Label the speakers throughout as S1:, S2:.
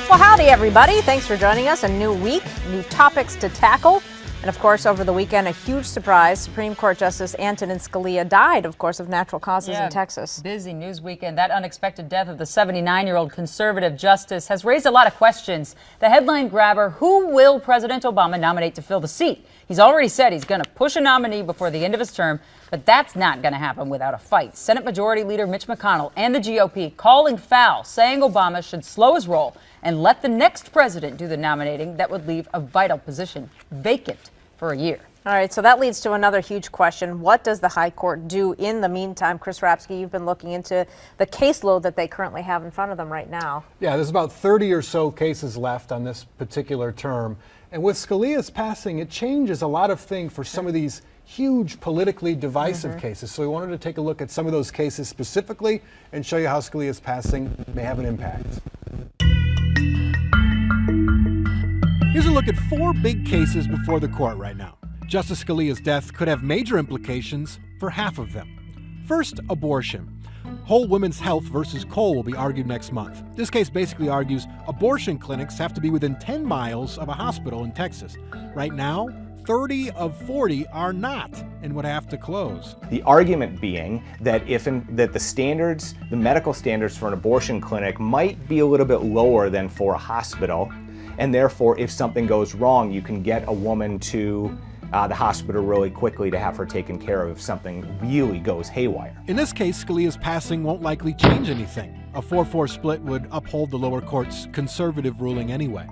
S1: Well, howdy, everybody. Thanks for joining us. A new week, new topics to tackle. And, of course, over the weekend, a huge surprise. Supreme Court Justice Antonin Scalia died, of course, of natural causes in Texas.
S2: Busy news weekend. That unexpected death of the 79-year-old conservative justice has raised a lot of questions. The headline grabber, who will President Obama nominate to fill the seat? He's already said he's going to push a nominee before the end of his term, but that's not going to happen without a fight. Senate Majority Leader Mitch McConnell and the GOP calling foul, saying Obama should slow his roll and let the next president do the nominating. That would leave a vital position vacant for a year.
S1: All right, so that leads to another huge question. What does the High Court do in the meantime? Chris Rapsky, you've been looking into the caseload that they currently have in front of them right now.
S3: Yeah, there's about 30 or so cases left on this particular term. And with Scalia's passing, it changes a lot of things for some of these huge politically divisive cases. So we wanted to take a look at some of those cases specifically and show you how Scalia's passing may have an impact. Here's a look at four big cases before the court right now. Justice Scalia's death could have major implications for half of them. First, abortion. Whole Women's Health versus Cole will be argued next month. This case basically argues abortion clinics have to be within 10 miles of a hospital in Texas. Right now, 30 of 40 are not and would have to close.
S4: The argument being that that the medical standards for an abortion clinic might be a little bit lower than for a hospital, and therefore if something goes wrong, you can get a woman to the hospital really quickly to have her taken care of if something really goes haywire.
S3: In this case, Scalia's passing won't likely change anything. A 4-4 split would uphold the lower court's conservative ruling anyway.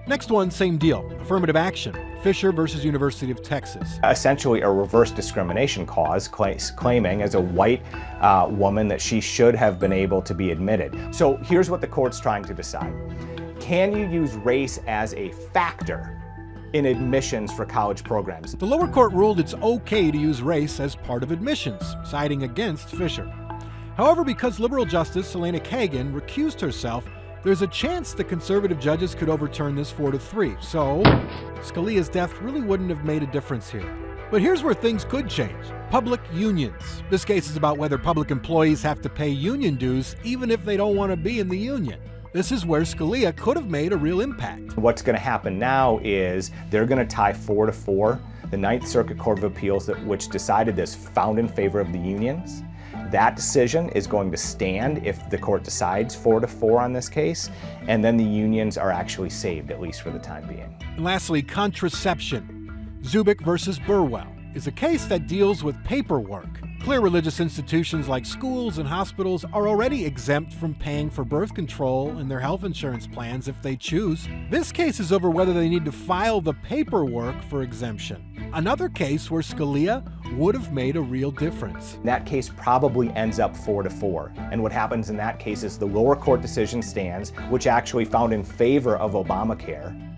S3: Next one, same deal. Affirmative action. Fisher versus University of Texas.
S4: Essentially a reverse discrimination cause claiming as a white woman that she should have been able to be admitted. So here's what the court's trying to decide. Can you use race as a factor in admissions for college programs?
S3: The lower court ruled it's okay to use race as part of admissions, siding against Fisher. However, because liberal Justice Elena Kagan recused herself, there's a chance the conservative judges could overturn this 4-3. So, Scalia's death really wouldn't have made a difference here. But here's where things could change. Public unions. This case is about whether public employees have to pay union dues even if they don't want to be in the union. This is where Scalia could have made a real impact.
S4: What's going to happen now is they're going to tie 4-4. The Ninth Circuit Court of Appeals, which decided this, found in favor of the unions. That decision is going to stand if the court decides 4-4 on this case, and then the unions are actually saved, at least for the time being.
S3: And lastly, contraception. Zubik versus Burwell is a case that deals with paperwork. Clear religious institutions like schools and hospitals are already exempt from paying for birth control in their health insurance plans if they choose. This case is over whether they need to file the paperwork for exemption. Another case where Scalia would have made a real difference.
S4: That case probably ends up 4-4. And what happens in that case is the lower court decision stands, which actually found in favor of Obamacare.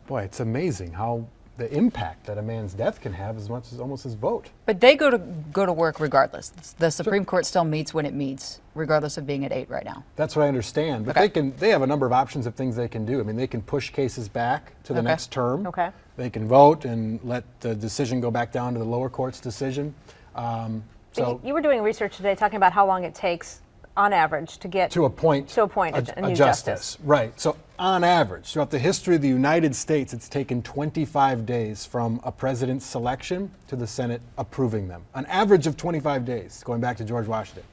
S3: Boy, it's amazing how the impact that a man's death can have as much as almost his vote.
S2: But they go to work regardless. The Supreme Court still meets when it meets, regardless of being at 8 right now.
S3: That's what I understand. But they have a number of options of things they can do. I mean, they can push cases back to the next term.
S1: Okay.
S3: They can vote and let the decision go back down to the lower court's decision.
S1: So you were doing research today talking about how long it takes on average to get
S3: to appoint
S1: a new justice.
S3: Right. So on average, throughout the history of the United States, it's taken 25 days from a president's selection to the Senate approving them. An average of 25 days, going back to George Washington.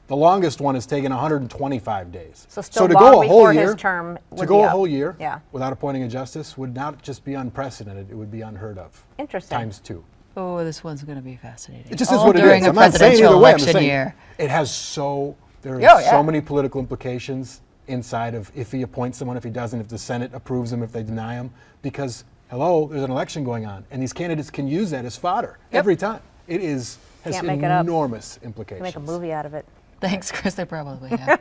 S3: The longest one has taken 125 days.
S1: So still
S3: to
S1: long
S3: go a whole
S1: before
S3: year,
S1: his term would
S3: to go
S1: be
S3: a
S1: up.
S3: whole year
S1: Yeah.
S3: without appointing a justice would not just be unprecedented, it would be unheard of.
S1: Interesting.
S3: Times 2.
S2: Oh, this one's going to be fascinating.
S3: It just is what it is.
S2: During a
S3: I'm not saying
S2: presidential
S3: either way. I'm
S2: election
S3: saying
S2: year.
S3: It has there
S2: Yeah,
S3: are
S2: yeah.
S3: so many political implications inside of if he appoints someone, if he doesn't, if the Senate approves him, if they deny him. Because, hello, there's an election going on, and these candidates can use that as fodder every time. It has
S1: Can't make it up.
S3: enormous implications.
S1: Make a movie out of it.
S2: Thanks, Chris. They probably have.